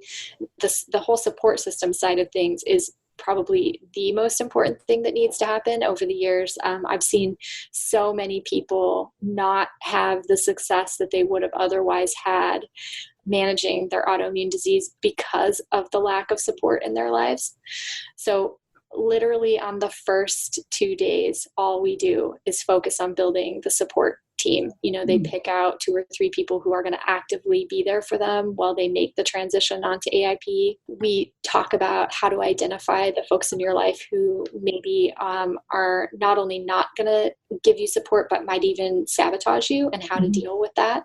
Speaker 2: the whole support system side of things is probably the most important thing that needs to happen. Over the years, I've seen so many people not have the success that they would have otherwise had managing their autoimmune disease because of the lack of support in their lives. So literally on the first 2 days, all we do is focus on building the support team. They pick out 2 or 3 people who are going to actively be there for them while they make the transition onto AIP. We talk about how to identify the folks in your life who maybe are not only not going to give you support, but might even sabotage you, and how to deal with that,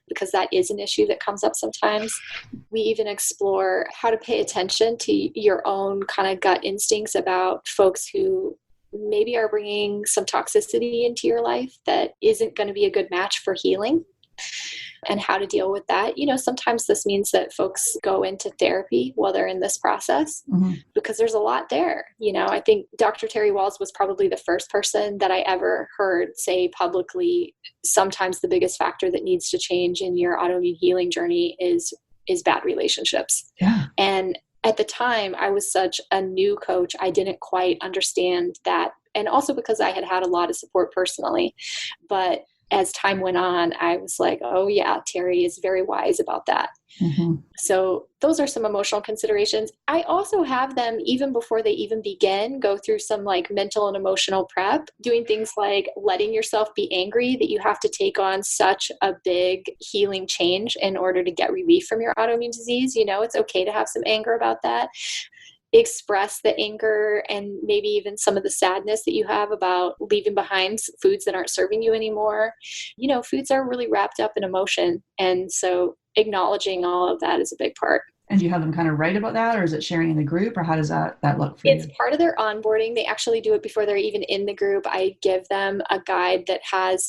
Speaker 2: because that is an issue that comes up sometimes. We even explore how to pay attention to your own kind of gut instincts about folks who maybe are bringing some toxicity into your life that isn't going to be a good match for healing, and how to deal with that. Sometimes this means that folks go into therapy while they're in this process, because there's a lot there. I think Dr. Terry Wahls was probably the first person that I ever heard say publicly, sometimes the biggest factor that needs to change in your autoimmune healing journey is bad relationships.
Speaker 3: Yeah.
Speaker 2: And at the time, I was such a new coach, I didn't quite understand that. And also because I had had a lot of support personally. But as time went on, I was like, oh yeah, Terry is very wise about that. So those are some emotional considerations. I also have them, even before they even begin, go through some like mental and emotional prep, doing things like letting yourself be angry that you have to take on such a big healing change in order to get relief from your autoimmune disease. It's okay to have some anger about that. Express the anger and maybe even some of the sadness that you have about leaving behind foods that aren't serving you anymore. Foods are really wrapped up in emotion. And so acknowledging all of that is a big part.
Speaker 3: And do you have them kind of write about that, or is it sharing in the group, or how does that look for you?
Speaker 2: It's part of their onboarding. They actually do it before they're even in the group. I give them a guide that has,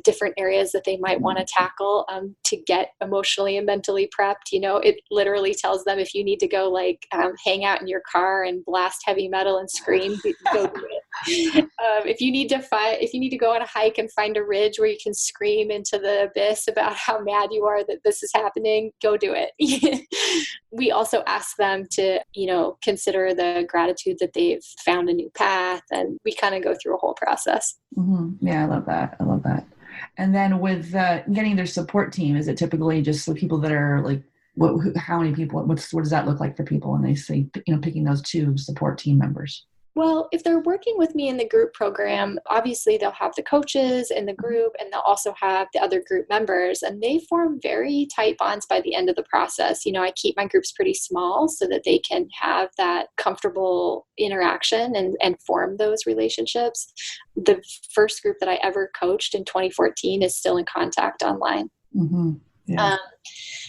Speaker 2: different areas that they might want to tackle to get emotionally and mentally prepped. It literally tells them if you need to go hang out in your car and blast heavy metal and scream, go do it. If you need to go on a hike and find a ridge where you can scream into the abyss about how mad you are that this is happening, go do it. We also ask them to, consider the gratitude that they've found a new path, and we kind of go through a whole process.
Speaker 3: Yeah, I love that. And then with getting their support team, is it typically just the people that are like, how many people? What does that look like for people when they say, picking those 2 support team members?
Speaker 2: Well, if they're working with me in the group program, obviously they'll have the coaches in the group, and they'll also have the other group members, and they form very tight bonds by the end of the process. I keep my groups pretty small so that they can have that comfortable interaction and form those relationships. The first group that I ever coached in 2014 is still in contact online.
Speaker 3: Yeah.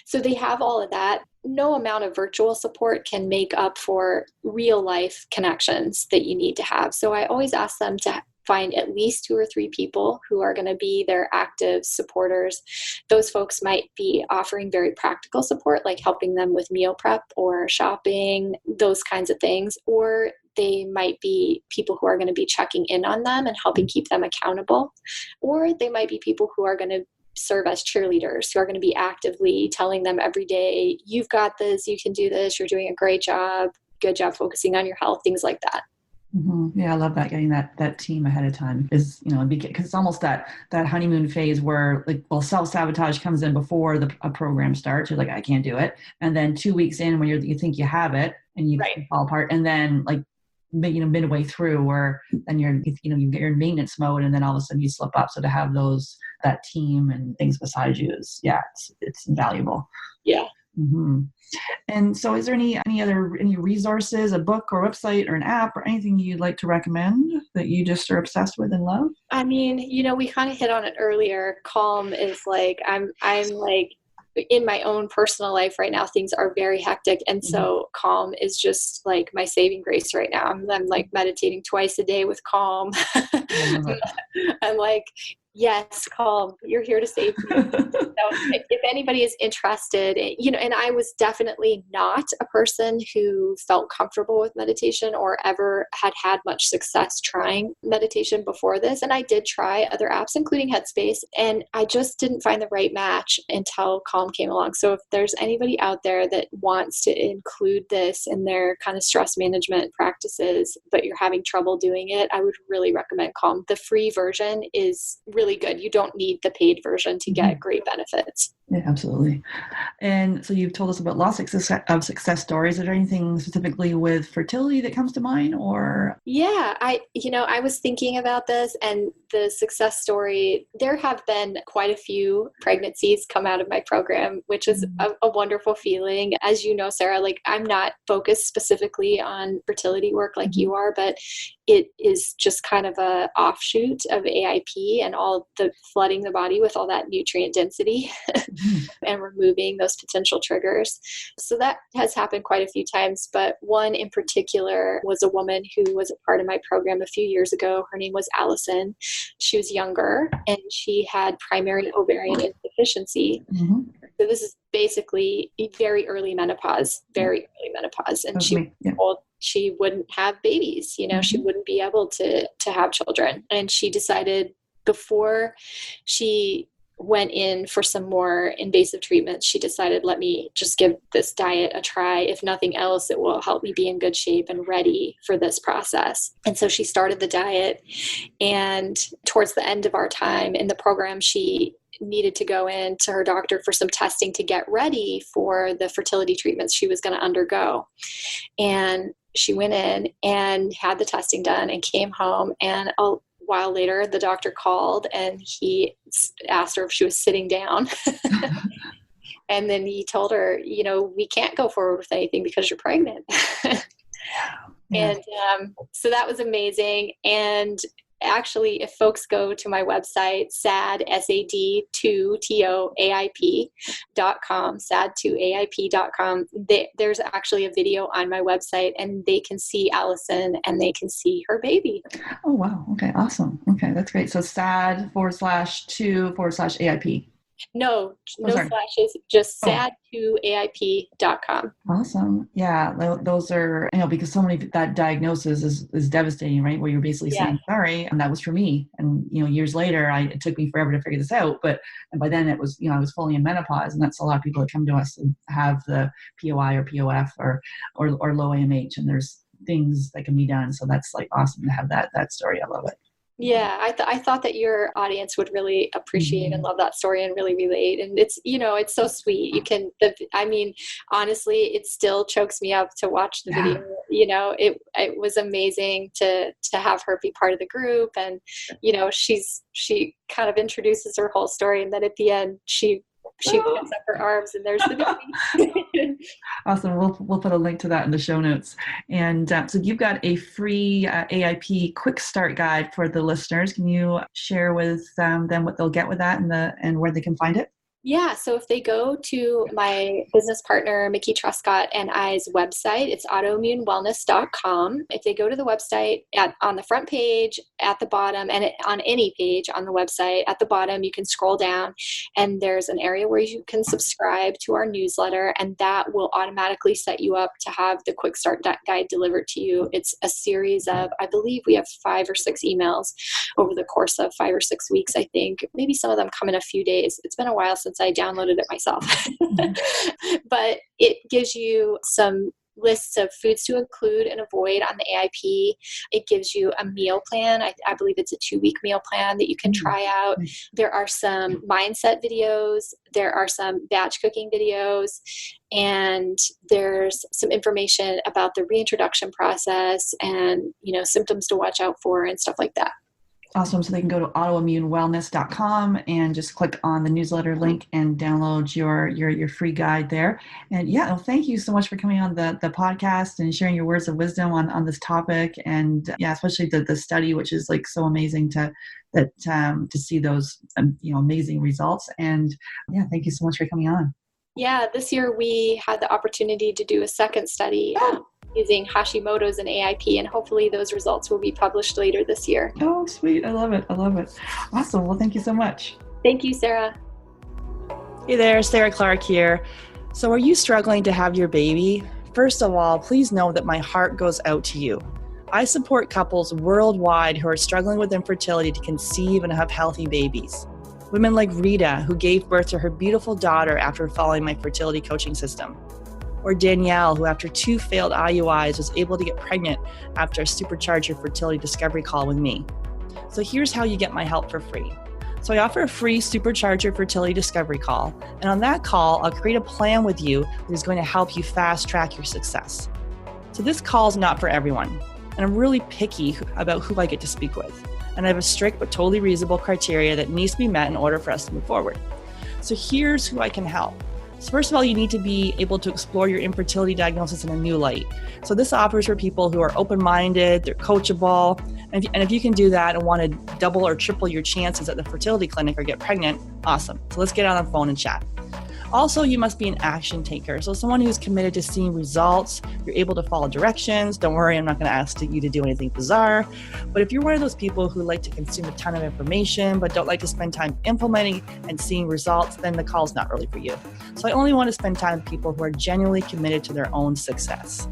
Speaker 2: So they have all of that. No amount of virtual support can make up for real life connections that you need to have. So I always ask them to find at least 2 or 3 people who are going to be their active supporters. Those folks might be offering very practical support, like helping them with meal prep or shopping, those kinds of things. Or they might be people who are going to be checking in on them and helping keep them accountable. Or they might be people who are going to serve as cheerleaders, who are going to be actively telling them every day, you've got this, you can do this, you're doing a great job, good job focusing on your health, things like that.
Speaker 3: Mm-hmm. Yeah, I love that, getting that team ahead of time, because because it's almost that honeymoon phase where self-sabotage comes in before a program starts. You're like, I can't do it, and then 2 weeks in, when you think you have it, and you fall apart, and then midway through, where then you're in maintenance mode, and then all of a sudden you slip up. So to have that team and things beside you is, it's invaluable.
Speaker 2: Yeah.
Speaker 3: Mm-hmm. And so is there any resources, a book or website or an app or anything you'd like to recommend that you just are obsessed with and love?
Speaker 2: I mean, we kind of hit on it earlier. Calm is like, I'm like, in my own personal life right now, things are very hectic. And so Calm is just like my saving grace right now. I'm like meditating twice a day with Calm. I'm like, yes, Calm, you're here to save me. So if anybody is interested, and I was definitely not a person who felt comfortable with meditation or ever had much success trying meditation before this. And I did try other apps, including Headspace, and I just didn't find the right match until Calm came along. So if there's anybody out there that wants to include this in their kind of stress management practices, but you're having trouble doing it, I would really recommend Calm. The free version is really good. You don't need the paid version to get great benefits.
Speaker 3: Yeah, absolutely. And so you've told us about lots of success stories. Is there anything specifically with fertility that comes to mind, or?
Speaker 2: Yeah, I was thinking about this, and the success story, there have been quite a few pregnancies come out of my program, which is a wonderful feeling. As you know, Sarah, like, I'm not focused specifically on fertility work like you are, but it is just kind of a offshoot of AIP and all the flooding the body with all that nutrient density and removing those potential triggers. So that has happened quite a few times, but one in particular was a woman who was a part of my program a few years ago. Her name was Allison. She was younger, and she had primary ovarian insufficiency. So this is basically very early menopause, and she was told she wouldn't have babies, she wouldn't be able to have children. And she decided, before she went in for some more invasive treatments, she decided, let me just give this diet a try. If nothing else, it will help me be in good shape and ready for this process. And so she started the diet, and towards the end of our time in the program, she needed to go in to her doctor for some testing to get ready for the fertility treatments she was going to undergo. And she went in and had the testing done and came home, and a while later the doctor called and he asked her if she was sitting down. And then he told her, we can't go forward with anything because you're pregnant. And so that was amazing. And actually, if folks go to my website, sad2aip.com, there's actually a video on my website, and they can see Allison and they can see her baby.
Speaker 3: Oh, wow. Okay. Awesome. Okay. That's great. So sad/2/AIP.
Speaker 2: No slashes, just sad2aip.com.
Speaker 3: Awesome. Yeah. Those are, because so many, that diagnosis is devastating, right? Where you're basically saying, sorry, and that was for me. And, years later, it took me forever to figure this out. And by then it was, I was fully in menopause, and that's a lot of people that come to us and have the POI or POF or low AMH, and there's things that can be done. So that's like awesome to have that story. I love it.
Speaker 2: Yeah, I thought that your audience would really appreciate and love that story and really relate. And it's, it's so sweet. Honestly, it still chokes me up to watch the video. It was amazing to have her be part of the group. And, she kind of introduces her whole story. And then at the end, she puts up her arms and there's the baby.
Speaker 3: Awesome. We'll put a link to that in the show notes. And so you've got a free AIP quick start guide for the listeners. Can you share with them what they'll get with that and where they can find it?
Speaker 2: Yeah, so if they go to my business partner, Mickey Trescott and I's website, it's autoimmunewellness.com. If they go to the website on the front page, at the bottom, and on any page on the website, at the bottom, you can scroll down and there's an area where you can subscribe to our newsletter, and that will automatically set you up to have the quick start guide delivered to you. It's a series of, I believe we have 5 or 6 emails over the course of 5 or 6 weeks, I think. Maybe some of them come in a few days. It's been a while since I downloaded it myself. But it gives you some lists of foods to include and avoid on the AIP. It gives you a meal plan. I believe it's a 2-week meal plan that you can try out. There are some mindset videos. There are some batch cooking videos. And there's some information about the reintroduction process and, symptoms to watch out for and stuff like that.
Speaker 3: Awesome. So they can go to autoimmunewellness.com and just click on the newsletter link and download your free guide there. And thank you so much for coming on the podcast and sharing your words of wisdom on this topic. And especially the study, which is like so amazing to see those amazing results. And thank you so much for coming on.
Speaker 2: Yeah, this year we had the opportunity to do a second study using Hashimoto's and AIP, and hopefully those results will be published later this year.
Speaker 3: Oh, sweet. I love it. Awesome. Well, thank you so much.
Speaker 2: Thank you, Sarah.
Speaker 1: Hey there, Sarah Clark here. So are you struggling to have your baby? First of all, please know that my heart goes out to you. I support couples worldwide who are struggling with infertility to conceive and have healthy babies. Women like Rita, who gave birth to her beautiful daughter after following my fertility coaching system. Or Danielle, who after 2 failed IUIs was able to get pregnant after a Supercharge Your Fertility Discovery call with me. So here's how you get my help for free. So I offer a free Supercharge Your Fertility Discovery call, and on that call, I'll create a plan with you that is going to help you fast track your success. So this call is not for everyone, and I'm really picky about who I get to speak with. And I have a strict but totally reasonable criteria that needs to be met in order for us to move forward. So here's who I can help. So first of all, you need to be able to explore your infertility diagnosis in a new light. So this offers for people who are open-minded, they're coachable, and if you can do that and want to double or triple your chances at the fertility clinic or get pregnant, awesome. So let's get on the phone and chat. Also, you must be an action taker. So someone who's committed to seeing results, you're able to follow directions. Don't worry, I'm not going to ask you to do anything bizarre. But if you're one of those people who like to consume a ton of information, but don't like to spend time implementing and seeing results, then the call's not really for you. So I only want to spend time with people who are genuinely committed to their own success.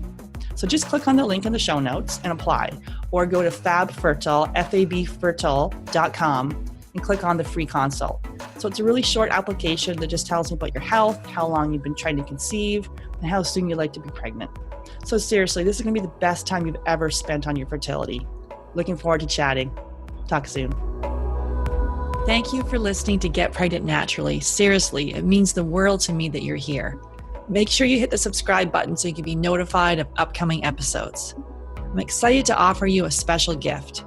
Speaker 1: So just click on the link in the show notes and apply, or go to fabfertile.com and click on the free consult. So it's a really short application that just tells me about your health, how long you've been trying to conceive, and how soon you'd like to be pregnant. So seriously, this is going to be the best time you've ever spent on your fertility. Looking forward to chatting. Talk soon. Thank you for listening to Get Pregnant Naturally. Seriously, it means the world to me that you're here. Make sure you hit the subscribe button so you can be notified of upcoming episodes. I'm excited to offer you a special gift.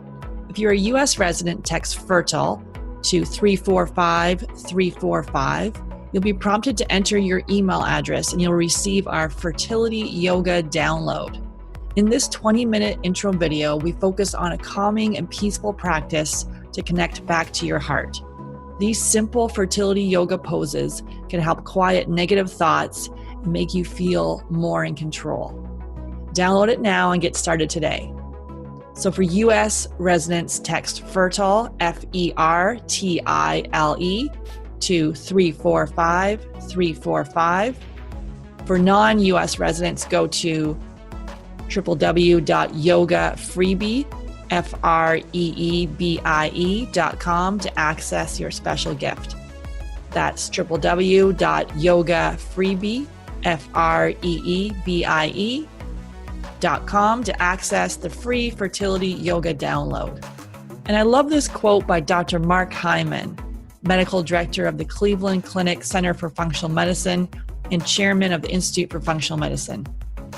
Speaker 1: If you're a U.S. resident, text FERTILE to 345-345. You'll be prompted to enter your email address and you'll receive our fertility yoga download. In this 20-minute intro video, we focus on a calming and peaceful practice to connect back to your heart. These simple fertility yoga poses can help quiet negative thoughts and make you feel more in control. Download it now and get started today. So for U.S. residents, text FERTILE, FERTILE, to 345-345. For non-U.S. residents, go to www.yogafreebie.com to access your special gift. That's www.yogafreebie.com to access the free fertility yoga download. And I love this quote by Dr. Mark Hyman, medical director of the Cleveland Clinic Center for Functional Medicine and chairman of the Institute for Functional Medicine.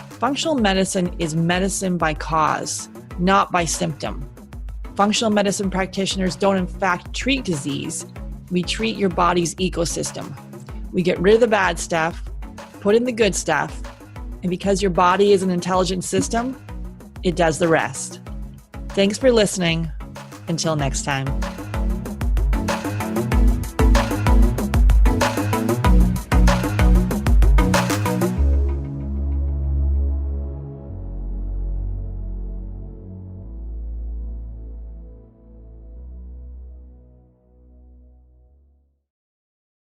Speaker 1: Functional medicine is medicine by cause, not by symptom. Functional medicine practitioners don't in fact treat disease. We treat your body's ecosystem. We get rid of the bad stuff, put in the good stuff, and because your body is an intelligent system, it does the rest. Thanks for listening. Until next time.